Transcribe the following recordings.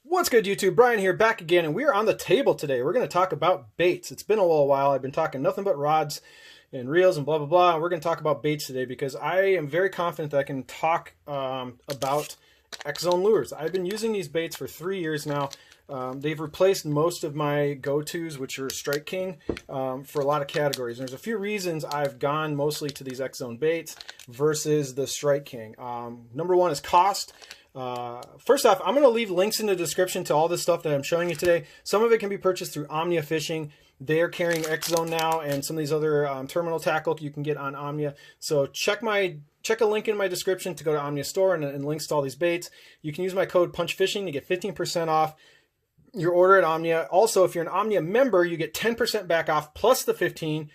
What's good, YouTube? Brian here, back again, and we are on the table today. We're going to talk about baits. It's been a little while. I've been talking nothing but rods and reels and blah, blah, blah. We're going to talk about baits today because I am very confident that I can talk about X Zone lures. I've been using these baits for 3 years now. They've replaced most of my go-tos, which are Strike King, for a lot of categories. And there's a few reasons I've gone mostly to these X Zone baits versus the Strike King. Number one is cost. First off, I'm going to leave links in the description to all this stuff that I'm showing you today. Some of it can be purchased through Omnia Fishing. They're carrying X Zone now, and some of these other terminal tackle you can get on Omnia. So check a link in my description to go to Omnia store and links to all these baits. You can use my code PUNCHFISHING to get 15% off your order at Omnia. Also, if you're an Omnia member, you get 10% back off plus the 15%.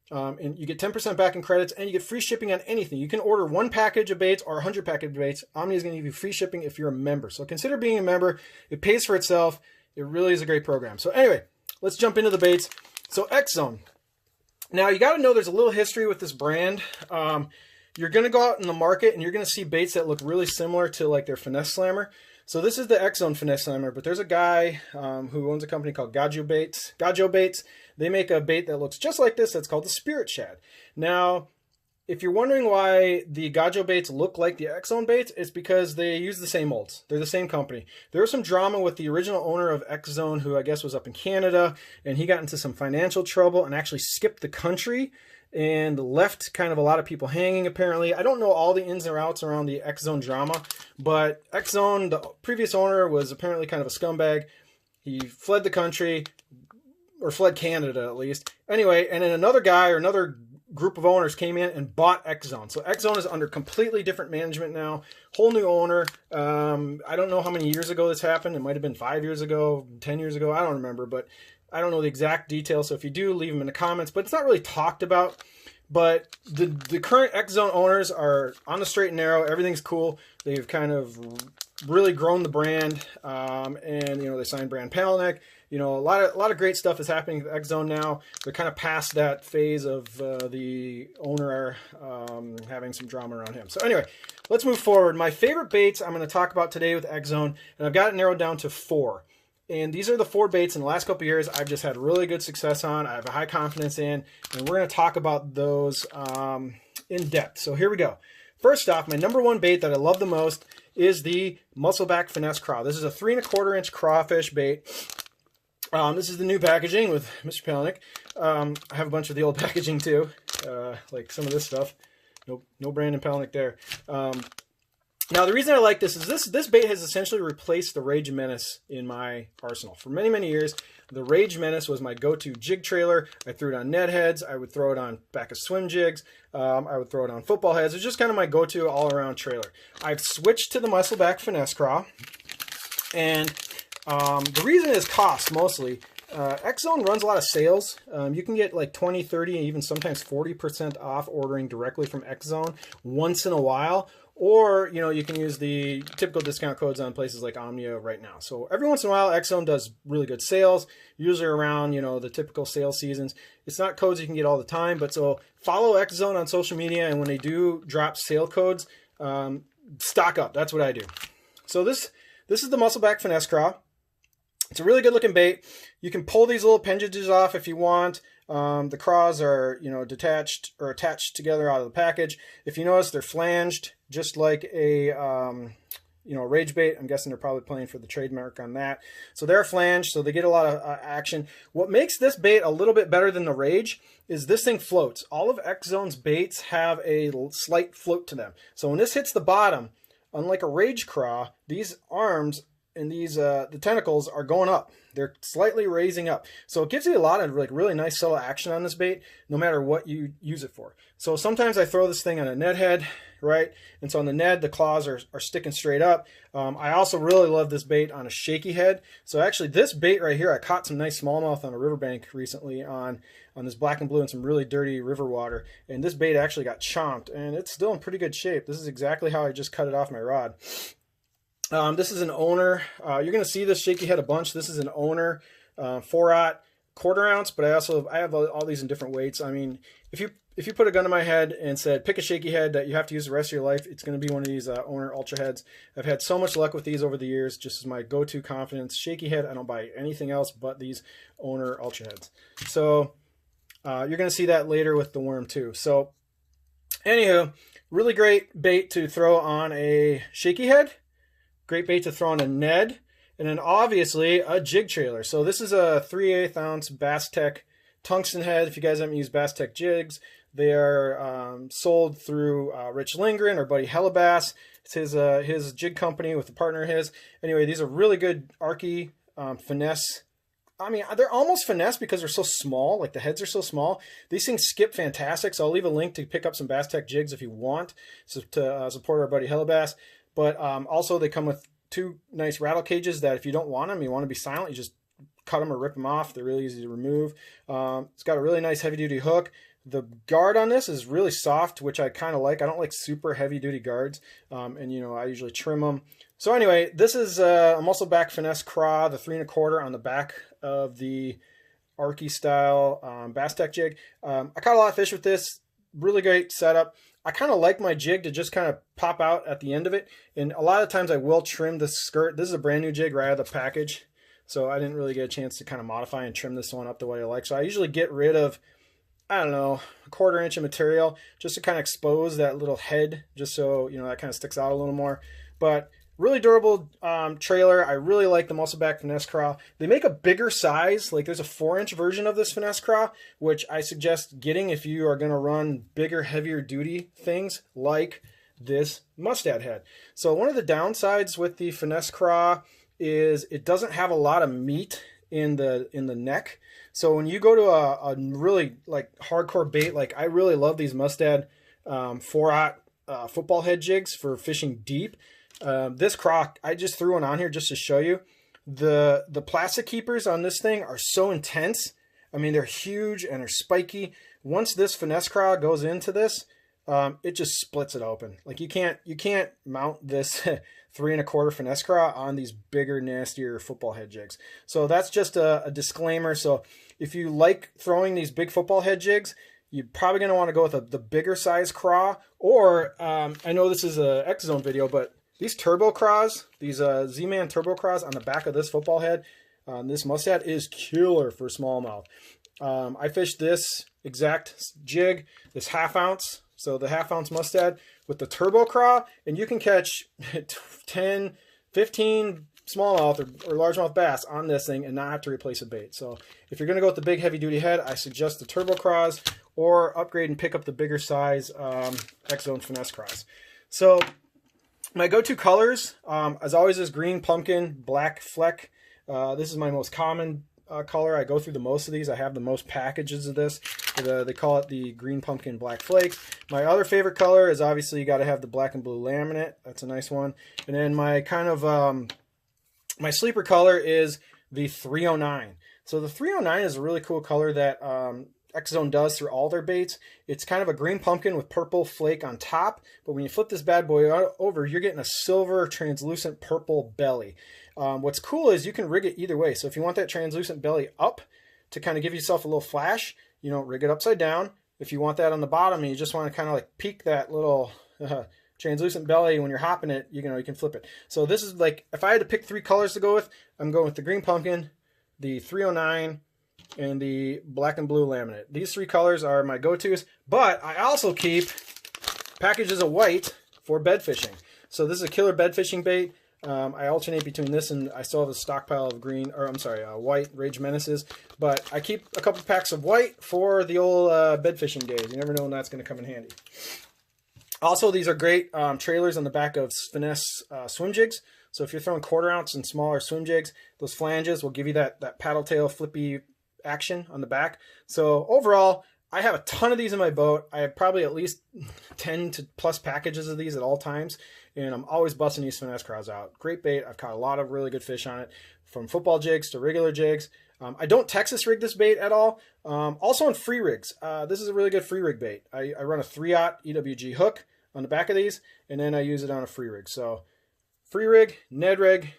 And you get 10% back in credits, and you get free shipping on anything. You can order 1 package of baits or 100 package of baits. Omnia is going to give you free shipping if you're a member. So consider being a member. It pays for itself. It really is a great program. So anyway, let's jump into the baits. So X Zone. Now you got to know there's a little history with this brand. You're going to go out in the market and you're going to see baits that look really similar to like their Finesse Slammer. So this is the X Zone Finesse Slammer, but there's a guy who owns a company called Gajo Baits. They make a bait that looks just like this. That's called the Spirit Shad. Now, if you're wondering why the Gajo baits look like the X Zone baits, it's because they use the same molds. They're the same company. There was some drama with the original owner of X Zone, who I guess was up in Canada, and he got into some financial trouble and actually skipped the country and left kind of a lot of people hanging, apparently. I don't know all the ins and outs around the X Zone drama, but X Zone, the previous owner, was apparently kind of a scumbag. He fled the country, or fled Canada at least. Anyway, and then another guy or another group of owners came in and bought X Zone. So X Zone is under completely different management now. Whole new owner. I don't know how many years ago this happened. It might have been 5 years ago, 10 years ago. I don't remember, but I don't know the exact details. So if you do, leave them in the comments. But it's not really talked about. But the current X Zone owners are on the straight and narrow. Everything's cool. They've kind of really grown the brand. And, you know, they signed Brand Palaniuk. You know, a lot of great stuff is happening with X Zone now. They're kind of past that phase of the owner having some drama around him. So anyway, let's move forward. My favorite baits I'm going to talk about today with X Zone, and I've got it narrowed down to 4. And these are the 4 baits in the last couple of years I've just had really good success on. I have a high confidence in, and we're going to talk about those in depth. So here we go. First off, my number 1 bait that I love the most is the Muscleback Finesse Craw. This is a 3¼ inch crawfish bait. This is the new packaging with Mr. Palaniuk. I have a bunch of the old packaging too, like some of this stuff. No Brandon Palaniuk there. Now, the reason I like this is this bait has essentially replaced the Rage Menace in my arsenal. For many, many years, the Rage Menace was my go-to jig trailer. I threw it on Ned heads. I would throw it on back of swim jigs. I would throw it on football heads. It's just kind of my go-to all-around trailer. I've switched to the Muscleback Finesse Craw, and the reason is cost mostly. X Zone runs a lot of sales. You can get like 20, 30, even sometimes 40% off ordering directly from X Zone once in a while. Or, you know, you can use the typical discount codes on places like Omnia right now. So every once in a while, X Zone does really good sales, usually around, you know, the typical sales seasons. It's not codes you can get all the time, but so follow X Zone on social media, and when they do drop sale codes, stock up. That's what I do. So this is the Muscleback Finesse Craw. It's a really good looking bait. You can pull these little appendages off if you want. The Craws are, you know, detached or attached together out of the package. If you notice, they're flanged just like a, you know, Rage bait. I'm guessing they're probably playing for the trademark on that. So they're flanged, so they get a lot of action. What makes this bait a little bit better than the Rage is this thing floats. All of X Zone's baits have a slight float to them. So when this hits the bottom, unlike a Rage Craw, these arms and these the tentacles are going up. They're slightly raising up. So it gives you a lot of like really nice subtle action on this bait, no matter what you use it for. So sometimes I throw this thing on a Ned head, right? And so on the Ned, the claws are sticking straight up. I also really love this bait on a shaky head. So actually this bait right here, I caught some nice smallmouth on a riverbank recently on this black and blue and some really dirty river water. And this bait actually got chomped, and it's still in pretty good shape. This is exactly how I just cut it off my rod. This is an owner. You're going to see this shaky head a bunch. This is an owner 4/0 1/4 ounce, but I have all these in different weights. I mean, if if you put a gun to my head and said, pick a shaky head that you have to use the rest of your life, it's going to be one of these Owner Ultra heads. I've had so much luck with these over the years, just as my go-to confidence. Shaky head, I don't buy anything else but these Owner Ultra heads. So you're going to see that later with the worm too. So anywho, really great bait to throw on a shaky head. Great bait to throw on a Ned. And then obviously a jig trailer. So this is a 3/8 ounce Bass Tech tungsten head. If you guys haven't used Bass Tech jigs, they are sold through Rich Lindgren or Buddy Hellabass. It's his jig company with a partner of his. Anyway, these are really good Arky finesse. I mean, they're almost finesse because they're so small. Like the heads are so small. These things skip fantastic. So I'll leave a link to pick up some Bass Tech jigs if you want to support our Buddy Hellabass. But also they come with 2 nice rattle cages that if you don't want them, you want to be silent, you just cut them or rip them off. They're really easy to remove. It's got a really nice heavy duty hook. The guard on this is really soft, which I kind of like. I don't like super heavy duty guards. And you know, I usually trim them. So anyway, this is a Muscleback Finesse Craw, the 3 1/4 on the back of the Arky style Bass Tech jig. I caught a lot of fish with this. Really great setup. I kind of like my jig to just kind of pop out at the end of it. And a lot of times I will trim the skirt. This is a brand new jig right out of the package. So I didn't really get a chance to kind of modify and trim this one up the way I like. So I usually get rid of, I don't know, a 1/4 inch of material just to kind of expose that little head, just so, you know, that kind of sticks out a little more. But really durable trailer. I really like the Muscleback Finesse Craw. They make a bigger size. Like there's a 4-inch version of this Finesse Craw, which I suggest getting if you are going to run bigger, heavier duty things like this Mustad head. So one of the downsides with the Finesse Craw is it doesn't have a lot of meat in the neck. So when you go to a really like hardcore bait, like I really love these Mustad 4/0 football head jigs for fishing deep. This Craw, I just threw one on here just to show you. The plastic keepers on this thing are so intense. I mean, they're huge and they're spiky. Once this Finesse Craw goes into this, it just splits it open. Like you can't mount this 3 1/4 Finesse Craw on these bigger, nastier football head jigs. So that's just a disclaimer. So if you like throwing these big football head jigs, you're probably going to want to go with the bigger size Craw. Or I know this is a X Zone video, but these turbo Craws, these Z-Man turbo Craws on the back of this football head, this Mustad is killer for smallmouth. I fished this exact jig, this 1/2 ounce, so the 1/2 ounce Mustad with the turbo Craw, and you can catch 10, 15 smallmouth or largemouth bass on this thing and not have to replace a bait. So if you're going to go with the big heavy duty head, I suggest the turbo Craws or upgrade and pick up the bigger size X Zone Finesse Craws. So my go-to colors, as always, is green pumpkin, black fleck. This is my most common color. I go through the most of these. I have the most packages of this. They call it the green pumpkin black flake. My other favorite color is obviously you got to have the black and blue laminate. That's a nice one. And then my kind of my sleeper color is the 309. So the 309 is a really cool color that X Zone does through all their baits. It's kind of a green pumpkin with purple flake on top, but when you flip this bad boy over, you're getting a silver translucent purple belly. What's cool is you can rig it either way. So if you want that translucent belly up to kind of give yourself a little flash, you know, rig it upside down. If you want that on the bottom and you just want to kind of like peek that little translucent belly when you're hopping it, you know, you can flip it. So this is like, if I had to pick 3 colors to go with, I'm going with the green pumpkin, the 309, and the black and blue laminate. These 3 colors are my go-tos, but I also keep packages of white for bed fishing. So this is a killer bed fishing bait. I alternate between this and I still have a stockpile of green, or I'm sorry, white Rage Menaces, but I keep a couple packs of white for the old bed fishing days. You never know when that's going to come in handy. Also, these are great trailers on the back of Finesse swim jigs. So if you're throwing 1/4 ounce and smaller swim jigs, those flanges will give you that paddle tail flippy action on the back. So overall, I have a ton of these in my boat. I have probably at least 10 to plus packages of these at all times, and I'm always busting these Finesse Craws out. Great bait. I've caught a lot of really good fish on it, from football jigs to regular jigs. I don't Texas rig this bait at all. Also on free rigs. This is a really good free rig bait. I run a 3/0 EWG hook on the back of these, and then I use it on a free rig. So free rig, Ned rig,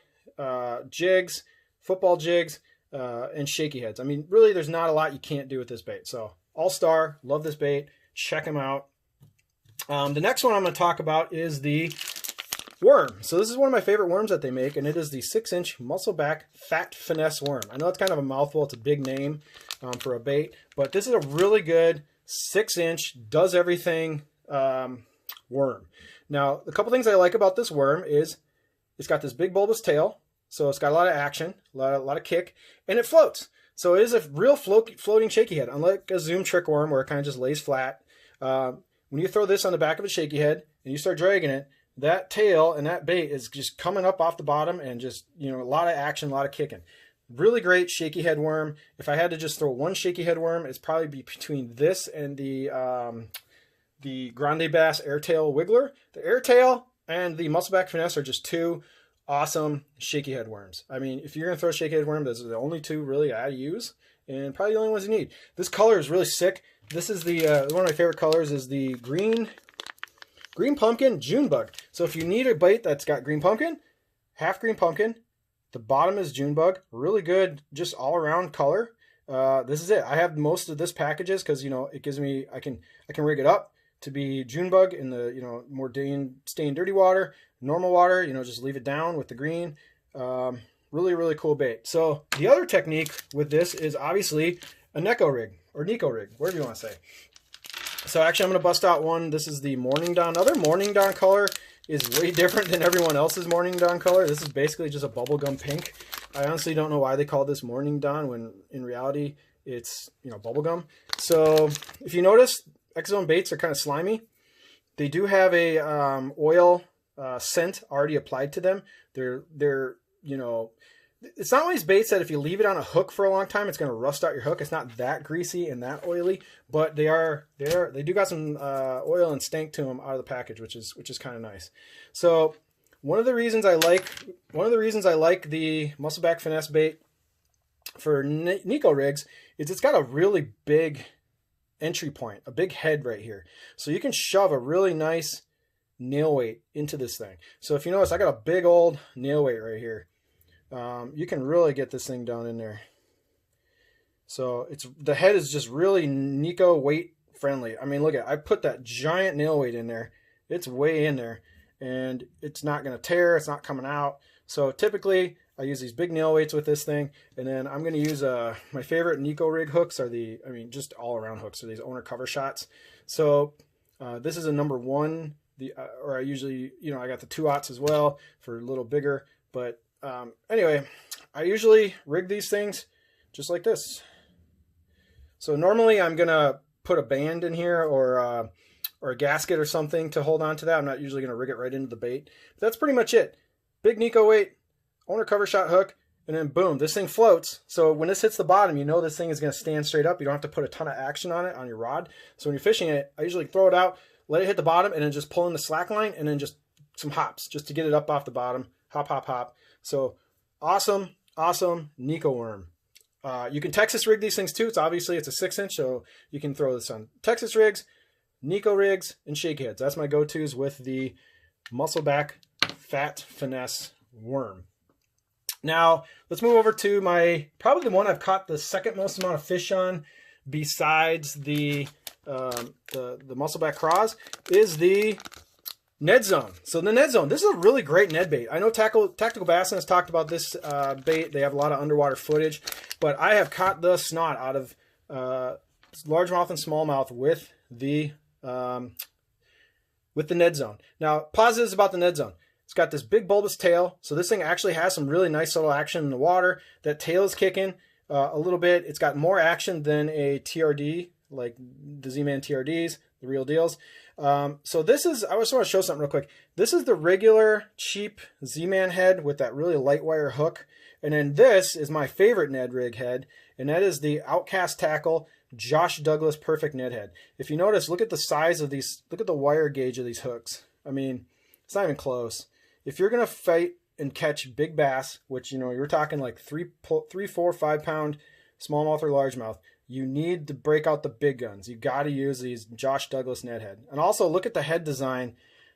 jigs, football jigs, and shaky heads. I mean, really, there's not a lot you can't do with this bait. So all-star, love this bait. check them out. The next one I'm going to talk about is the worm. So this is one of my favorite worms that they make, and it is the 6-inch muscleback fat finesse worm. I know it's kind of a mouthful. It's a big name for a bait, but this is a really good 6-inch, does everything worm. Now, a couple things I like about this worm is it's got this big bulbous tail, so it's got a lot of action, a lot of kick, and it floats. So it is a real floating shaky head, unlike a Zoom trick worm where it kind of just lays flat. When you throw this on the back of a shaky head and you start dragging it, that tail and that bait is just coming up off the bottom and just, you know, a lot of action, a lot of kicking. Really great shaky head worm. If I had to just throw one shaky head worm, it's probably be between this and the Grande Bass Airtail Wiggler. The Airtail and the Muscleback Finesse are just two awesome shaky head worms. I mean, if you're going to throw a shaky head worm, those are the only two really I use, and probably the only ones you need. This color is really sick. This is the one of my favorite colors is the green pumpkin Junebug. So if you need a bait that's got green pumpkin, half green pumpkin, the bottom is Junebug. Really good, just all around color. This is it. I have most of this packages because, you know, it gives me, I can rig it up to be Junebug in the, you know, more stay in dirty water, normal water, you know, just leave it down with the green. Really, really cool bait. So the other technique with this is obviously a Neko rig or Nico rig, whatever you want to say. So actually I'm going to bust out one. This is the Morning Dawn. Now their Morning Dawn color is way different than everyone else's Morning Dawn color. This is basically just a bubblegum pink. I honestly don't know why they call this Morning Dawn when in reality it's, you know, bubblegum. So if you notice, X Zone baits are kind of slimy. They do have a oil scent already applied to them. They're you know, it's not one of these baits that if you leave it on a hook for a long time, it's going to rust out your hook. It's not that greasy and that oily, but they do got some oil and stank to them out of the package, which is kind of nice. So one of the reasons I like the Muscleback Finesse bait for Nico rigs is it's got a really big entry point, a big head right here. So you can shove a really nice nail weight into this thing. So if you notice, I got a big old nail weight right here. You can really get this thing down in there. So the head is just really Nico weight friendly. I mean, look at, I put that giant nail weight in there. It's way in there and it's not going to tear. It's not coming out. So typically I use these big nail weights with this thing. And then I'm going to use, my favorite Nico rig hooks are just all around hooks are these owner cover shots. So, this is a number 1, or I usually, you know, I got the 2/0s as well for a little bigger, but anyway, I usually rig these things just like this. So normally I'm going to put a band in here or a gasket or something to hold on to that. I'm not usually going to rig it right into the bait. But that's pretty much it. Big Nico weight, owner cover shot hook, and then boom, this thing floats. So when this hits the bottom, you know this thing is going to stand straight up. You don't have to put a ton of action on it on your rod. So when you're fishing it, I usually throw it out, let it hit the bottom, and then just pull in the slack line, and then just some hops just to get it up off the bottom. Hop, hop, hop. So awesome, awesome Nico worm. You can Texas rig these things too. It's a 6-inch, so you can throw this on Texas rigs, Nico rigs, and shake heads. That's my go-tos with the Muscleback Fat Finesse worm. Now let's move over to probably the one I've caught the second most amount of fish on, besides the Muscleback Craws, is the Ned Zone. So the Ned Zone, this is a really great Ned bait. I know Tactical Bassin has talked about this bait. They have a lot of underwater footage, but I have caught the snot out of largemouth and smallmouth with the Ned Zone. Now, positives about the Ned Zone. It's got this big bulbous tail, so this thing actually has some really nice subtle action in the water. That tail is kicking a little bit. It's got more action than a TRD, like the Z-Man TRDs, the real deals. So this is, I just want to show something real quick. This is the regular cheap Z-Man head with that really light wire hook. And then this is my favorite Ned rig head, and that is the Outcast Tackle Josh Douglas Perfect Ned head. If you notice, look at the size of these, look at the wire gauge of these hooks. I mean, it's not even close. If you're going to fight and catch big bass, which, you know, you're talking like 3, 4, 5 pound smallmouth or largemouth, you need to break out the big guns. You got to use these Josh Douglas Ned head. And also look at the head design.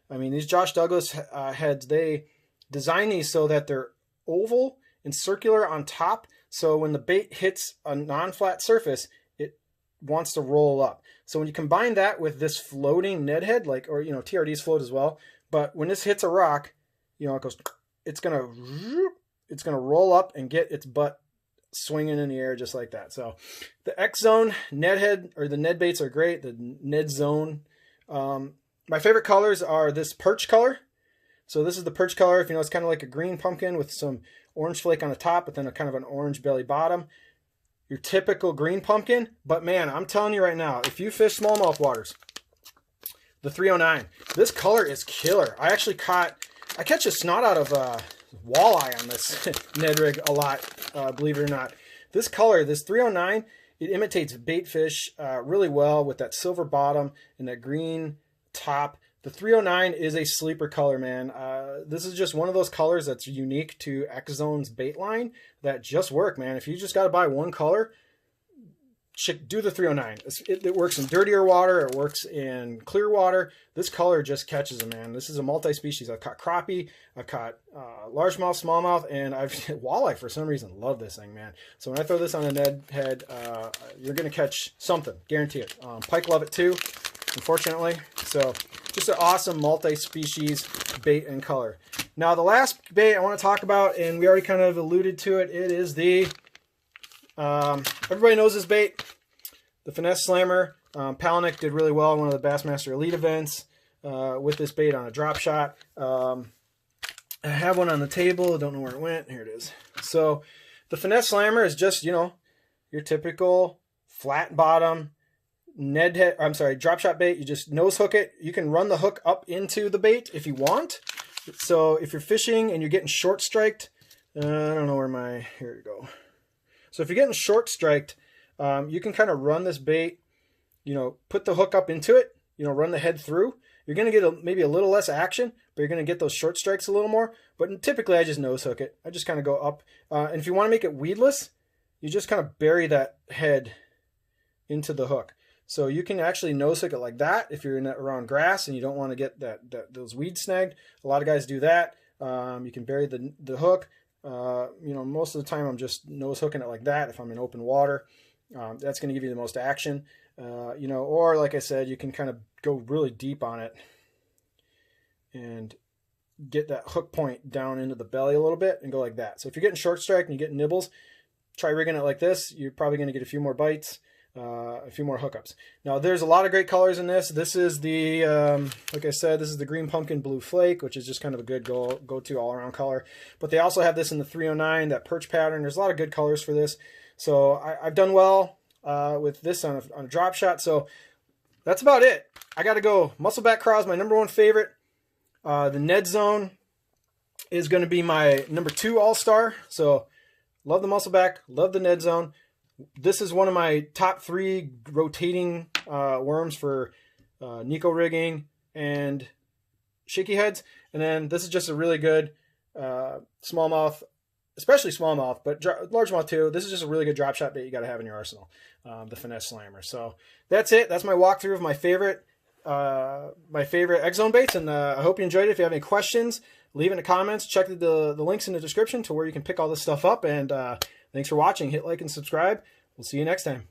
I mean, these Josh Douglas heads, they design these so that they're oval and circular on top. So when the bait hits a non-flat surface, it wants to roll up. So when you combine that with this floating Ned head, like, or, you know, TRDs float as well, but when this hits a rock, you know, it goes, it's gonna roll up and get its butt swinging in the air just like that. So the X Zone Ned head, or the Ned baits, are great. The Ned Zone. My favorite colors are this perch color. So this is the perch color. If you know, it's kind of like a green pumpkin with some orange flake on the top, but then a kind of an orange belly bottom. Your typical green pumpkin. But man, I'm telling you right now, if you fish smallmouth waters, the 309, this color is killer. I catch a snot out of walleye on this Ned rig a lot, believe it or not. This color, this 309, it imitates bait fish really well with that silver bottom and that green top. The 309 is a sleeper color, man. This is just one of those colors that's unique to X Zone's bait line that just work, man. If you just got to buy one color, do the 309. It works in dirtier water. It works in clear water. This color just catches them, man. This is a multi-species. I've caught crappie, I've caught largemouth, smallmouth, and I've walleye for some reason. Love this thing, man. So when I throw this on a Ned head, you're going to catch something. Guarantee it. Pike love it too, unfortunately. So just an awesome multi-species bait and color. Now the last bait I want to talk about, and we already kind of alluded to it, it is the, everybody knows this bait, the Finesse Slammer. Palaniuk did really well in one of the Bassmaster Elite events with this bait on a drop shot. I have one on the table. I don't know where it went. Here it is. So the Finesse Slammer is just, you know, your typical flat bottom Ned head, I'm sorry, drop shot bait. You just nose hook it. You can run the hook up into the bait if you want. So if you're fishing and you're getting short striked, I don't know where my, here we go. So if you're getting short striked, you can kind of run this bait, you know, put the hook up into it, you know, run the head through. You're going to get maybe a little less action, but you're going to get those short strikes a little more. But typically I just nose hook it. I just kind of go up. And if you want to make it weedless, you just kind of bury that head into the hook. So you can actually nose hook it like that if you're around grass and you don't want to get those weeds snagged. A lot of guys do that. You can bury the hook. You know, most of the time I'm just nose hooking it like that if I'm in open water. That's going to give you the most action. You know, or like I said, you can kind of go really deep on it and get that hook point down into the belly a little bit and go like that. So if you're getting short strike and you get nibbles, try rigging it like this. You're probably going to get a few more bites. A few more hookups. Now there's a lot of great colors in this. This is the, like I said, this is the green pumpkin blue flake, which is just kind of a good go-to all-around color. But they also have this in the 309, that perch pattern. There's a lot of good colors for this. So I've done well with this on a drop shot. So that's about it. I got to go. Muscleback Craw is my #1 favorite. The Ned Zone is going to be my #2 all-star. So love the Muscleback, love the Ned Zone. This is one of my top 3 rotating worms for Nico rigging and shaky heads. And then this is just a really good smallmouth, especially smallmouth, but largemouth too. This is just a really good drop shot bait you got to have in your arsenal, the Finesse Slammer. So that's it. That's my walkthrough of my favorite X Zone baits. And I hope you enjoyed it. If you have any questions, leave in the comments. Check the links in the description to where you can pick all this stuff up. And thanks for watching. Hit like and subscribe. We'll see you next time.